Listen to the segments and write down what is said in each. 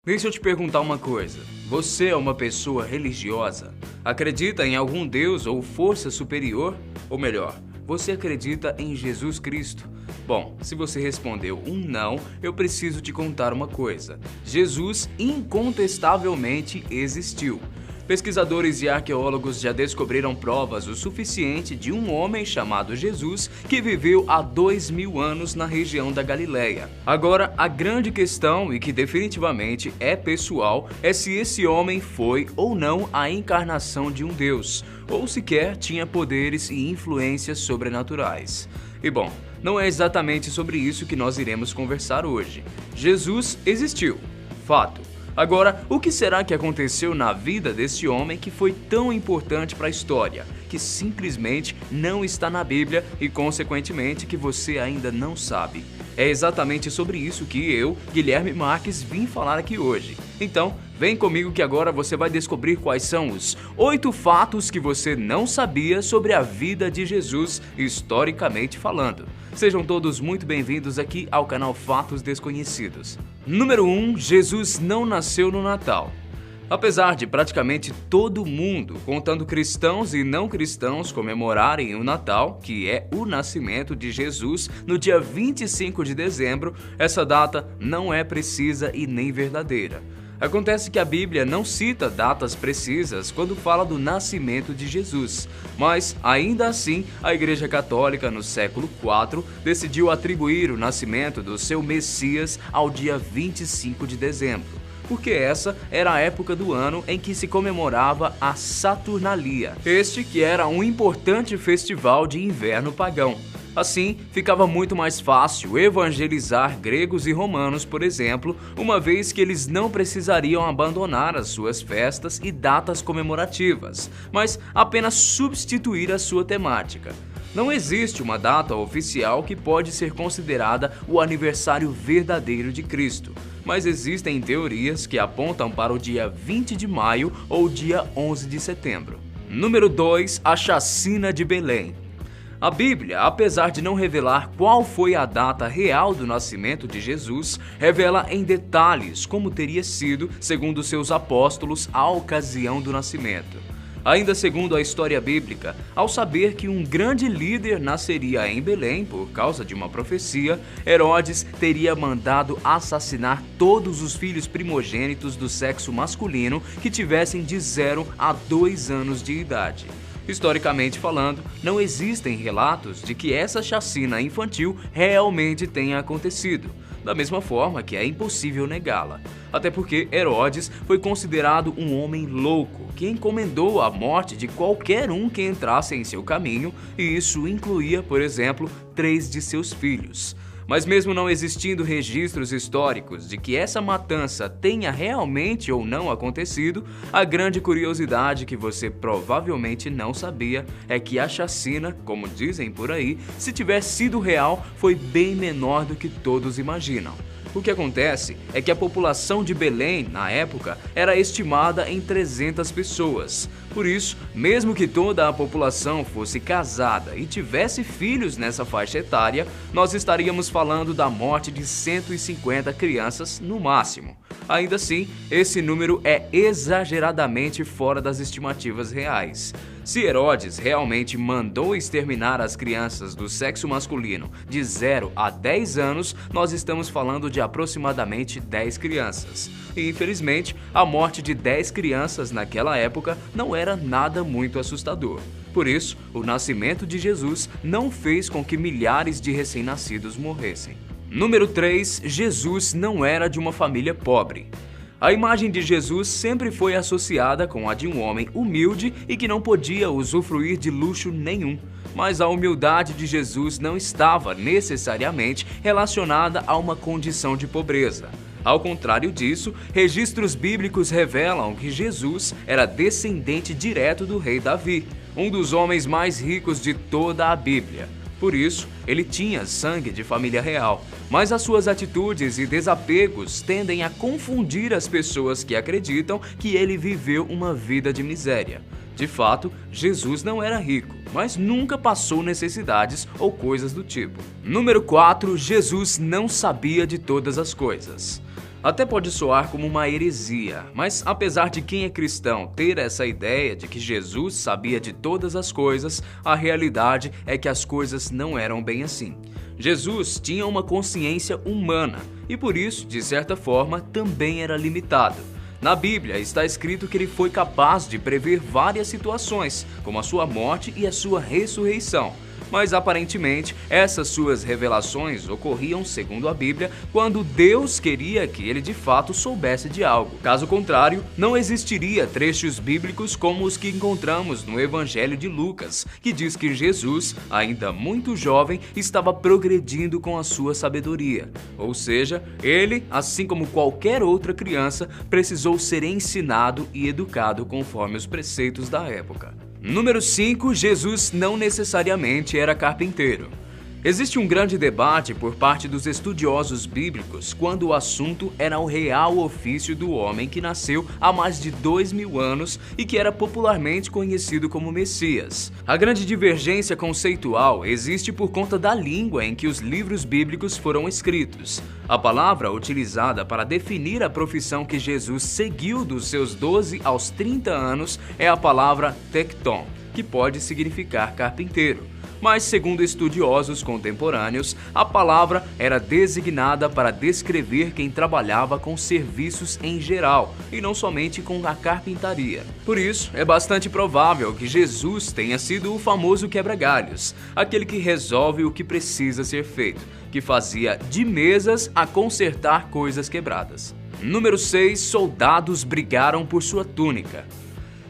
Deixa eu te perguntar uma coisa. Você é uma pessoa religiosa? Acredita em algum Deus ou força superior? Ou melhor, você acredita em Jesus Cristo? Bom, se você respondeu um não, eu preciso te contar uma coisa. Jesus incontestavelmente existiu. Pesquisadores e arqueólogos já descobriram provas o suficiente de um homem chamado Jesus que viveu há 2000 anos na região da Galileia. Agora, a grande questão, e que definitivamente é pessoal, é se esse homem foi ou não a encarnação de um Deus, ou sequer tinha poderes e influências sobrenaturais. E bom, não é exatamente sobre isso que nós iremos conversar hoje. Jesus existiu, fato. Agora, o que será que aconteceu na vida desse homem que foi tão importante para a história, que simplesmente não está na Bíblia e, consequentemente, que você ainda não sabe? É exatamente sobre isso que eu, Guilherme Marques, vim falar aqui hoje. Então, vem comigo que agora você vai descobrir quais são os 8 fatos que você não sabia sobre a vida de Jesus, historicamente falando. Sejam todos muito bem-vindos aqui ao canal Fatos Desconhecidos. Número 1. Jesus não nasceu no Natal. Apesar de praticamente todo mundo, contando cristãos e não cristãos, comemorarem o Natal, que é o nascimento de Jesus, no dia 25 de dezembro, essa data não é precisa e nem verdadeira. Acontece que a Bíblia não cita datas precisas quando fala do nascimento de Jesus, mas, ainda assim, a Igreja Católica, no século IV, decidiu atribuir o nascimento do seu Messias ao dia 25 de dezembro, porque essa era a época do ano em que se comemorava a Saturnalia, este que era um importante festival de inverno pagão. Assim, ficava muito mais fácil evangelizar gregos e romanos, por exemplo, uma vez que eles não precisariam abandonar as suas festas e datas comemorativas, mas apenas substituir a sua temática. Não existe uma data oficial que pode ser considerada o aniversário verdadeiro de Cristo, mas existem teorias que apontam para o dia 20 de maio ou dia 11 de setembro. Número 2. A chacina de Belém. A Bíblia, apesar de não revelar qual foi a data real do nascimento de Jesus, revela em detalhes como teria sido, segundo seus apóstolos, a ocasião do nascimento. Ainda segundo a história bíblica, ao saber que um grande líder nasceria em Belém por causa de uma profecia, Herodes teria mandado assassinar todos os filhos primogênitos do sexo masculino que tivessem de 0 a 2 anos de idade. Historicamente falando, não existem relatos de que essa chacina infantil realmente tenha acontecido, da mesma forma que é impossível negá-la. Até porque Herodes foi considerado um homem louco que encomendou a morte de qualquer um que entrasse em seu caminho, e isso incluía, por exemplo, 3 de seus filhos. Mas mesmo não existindo registros históricos de que essa matança tenha realmente ou não acontecido, a grande curiosidade que você provavelmente não sabia é que a chacina, como dizem por aí, se tiver sido real, foi bem menor do que todos imaginam. O que acontece é que a população de Belém, na época, era estimada em 300 pessoas. Por isso, mesmo que toda a população fosse casada e tivesse filhos nessa faixa etária, nós estaríamos falando da morte de 150 crianças no máximo. Ainda assim, esse número é exageradamente fora das estimativas reais. Se Herodes realmente mandou exterminar as crianças do sexo masculino de 0 a 10 anos, nós estamos falando de aproximadamente 10 crianças. E infelizmente, a morte de 10 crianças naquela época não era nada muito assustador. Por isso, o nascimento de Jesus não fez com que milhares de recém-nascidos morressem. Número 3. Jesus não era de uma família pobre. A imagem de Jesus sempre foi associada com a de um homem humilde e que não podia usufruir de luxo nenhum. Mas a humildade de Jesus não estava necessariamente relacionada a uma condição de pobreza. Ao contrário disso, registros bíblicos revelam que Jesus era descendente direto do rei Davi, um dos homens mais ricos de toda a Bíblia. Por isso, ele tinha sangue de família real, mas as suas atitudes e desapegos tendem a confundir as pessoas que acreditam que ele viveu uma vida de miséria. De fato, Jesus não era rico, mas nunca passou necessidades ou coisas do tipo. Número 4. Jesus não sabia de todas as coisas. Até pode soar como uma heresia, mas apesar de quem é cristão ter essa ideia de que Jesus sabia de todas as coisas, a realidade é que as coisas não eram bem assim. Jesus tinha uma consciência humana e por isso, de certa forma, também era limitado. Na Bíblia está escrito que ele foi capaz de prever várias situações, como a sua morte e a sua ressurreição. Mas aparentemente, essas suas revelações ocorriam, segundo a Bíblia, quando Deus queria que ele de fato soubesse de algo. Caso contrário, não existiria trechos bíblicos como os que encontramos no Evangelho de Lucas, que diz que Jesus, ainda muito jovem, estava progredindo com a sua sabedoria. Ou seja, ele, assim como qualquer outra criança, precisou ser ensinado e educado conforme os preceitos da época. Número 5. Jesus não necessariamente era carpinteiro. Existe um grande debate por parte dos estudiosos bíblicos quando o assunto era o real ofício do homem que nasceu há mais de 2000 anos e que era popularmente conhecido como Messias. A grande divergência conceitual existe por conta da língua em que os livros bíblicos foram escritos. A palavra utilizada para definir a profissão que Jesus seguiu dos seus 12 aos 30 anos é a palavra tecton, que pode significar carpinteiro. Mas, segundo estudiosos contemporâneos, a palavra era designada para descrever quem trabalhava com serviços em geral, e não somente com a carpintaria. Por isso, é bastante provável que Jesus tenha sido o famoso quebra-galhos, aquele que resolve o que precisa ser feito, que fazia de mesas a consertar coisas quebradas. Número 6. Soldados brigaram por sua túnica.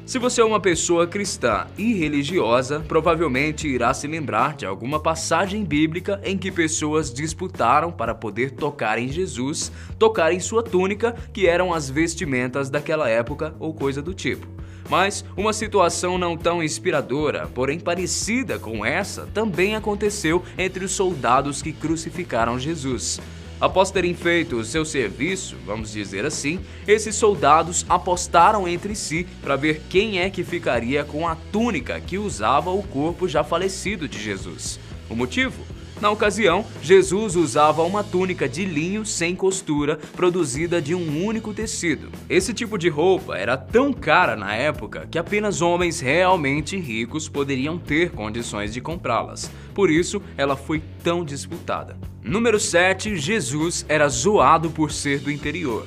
Se você é uma pessoa cristã e religiosa, provavelmente irá se lembrar de alguma passagem bíblica em que pessoas disputaram para poder tocar em Jesus, tocar em sua túnica, que eram as vestimentas daquela época ou coisa do tipo. Mas uma situação não tão inspiradora, porém parecida com essa, também aconteceu entre os soldados que crucificaram Jesus. Após terem feito o seu serviço, vamos dizer assim, esses soldados apostaram entre si para ver quem é que ficaria com a túnica que usava o corpo já falecido de Jesus. O motivo? Na ocasião, Jesus usava uma túnica de linho sem costura, produzida de um único tecido. Esse tipo de roupa era tão cara na época que apenas homens realmente ricos poderiam ter condições de comprá-las. Por isso, ela foi tão disputada. Número 7. Jesus era zoado por ser do interior.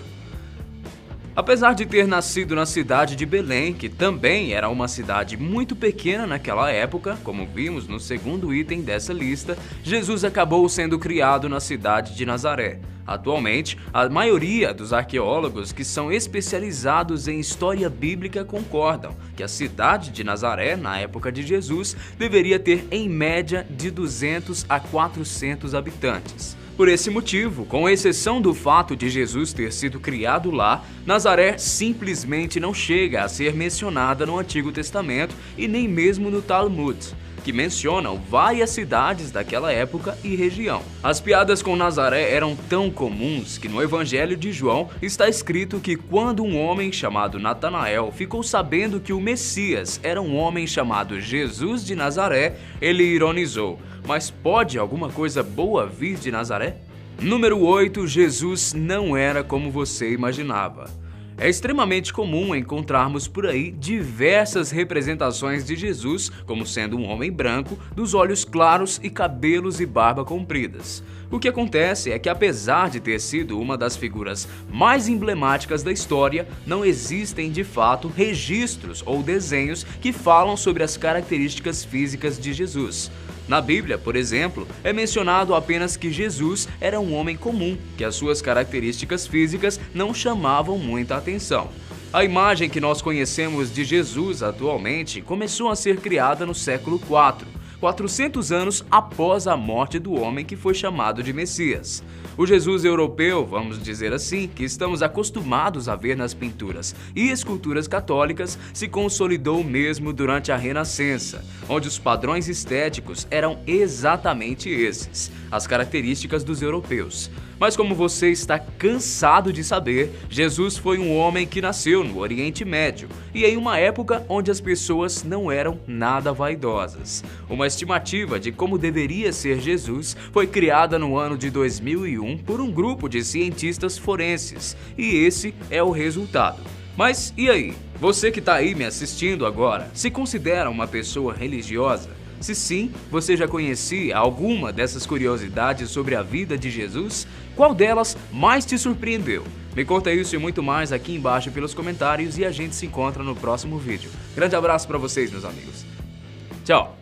Apesar de ter nascido na cidade de Belém, que também era uma cidade muito pequena naquela época, como vimos no segundo item dessa lista, Jesus acabou sendo criado na cidade de Nazaré. Atualmente, a maioria dos arqueólogos que são especializados em história bíblica concordam que a cidade de Nazaré, na época de Jesus, deveria ter em média de 200 a 400 habitantes. Por esse motivo, com exceção do fato de Jesus ter sido criado lá, Nazaré simplesmente não chega a ser mencionada no Antigo Testamento e nem mesmo no Talmud, que mencionam várias cidades daquela época e região. As piadas com Nazaré eram tão comuns que no Evangelho de João está escrito que quando um homem chamado Natanael ficou sabendo que o Messias era um homem chamado Jesus de Nazaré, ele ironizou: mas pode alguma coisa boa vir de Nazaré? Número 8. Jesus não era como você imaginava. É extremamente comum encontrarmos por aí diversas representações de Jesus como sendo um homem branco, dos olhos claros e cabelos e barba compridas. O que acontece é que, apesar de ter sido uma das figuras mais emblemáticas da história, não existem de fato registros ou desenhos que falam sobre as características físicas de Jesus. Na Bíblia, por exemplo, é mencionado apenas que Jesus era um homem comum, que as suas características físicas não chamavam muita atenção. A imagem que nós conhecemos de Jesus atualmente começou a ser criada no século IV, 400 anos após a morte do homem que foi chamado de Messias. O Jesus europeu, vamos dizer assim, que estamos acostumados a ver nas pinturas e esculturas católicas, se consolidou mesmo durante a Renascença, onde os padrões estéticos eram exatamente esses, as características dos europeus. Mas como você está cansado de saber, Jesus foi um homem que nasceu no Oriente Médio e em uma época onde as pessoas não eram nada vaidosas. Uma estimativa de como deveria ser Jesus foi criada no ano de 2001 por um grupo de cientistas forenses, e esse é o resultado. Mas e aí? Você que está aí me assistindo agora, se considera uma pessoa religiosa? Se sim, você já conhecia alguma dessas curiosidades sobre a vida de Jesus? Qual delas mais te surpreendeu? Me conta isso e muito mais aqui embaixo pelos comentários e a gente se encontra no próximo vídeo. Grande abraço para vocês, meus amigos. Tchau!